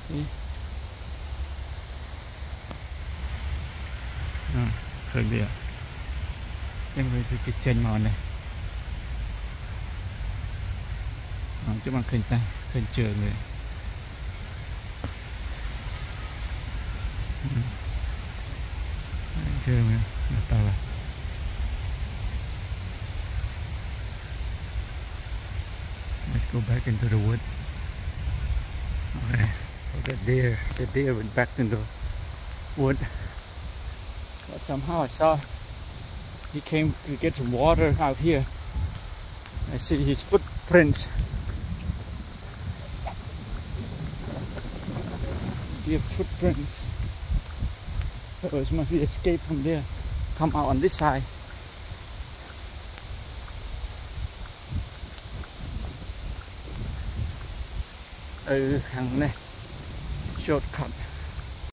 See? Khơi bia em về cái chân mòn này chứ bằng khơi ta khơi trường này trường này ta là let's go back into the wood. Okay. The deer went back into the wood. But somehow I saw he came to get some water out here. I see his footprints. Deer footprints. So it must be escape from there. Come out on this side. Thằng này shortcut.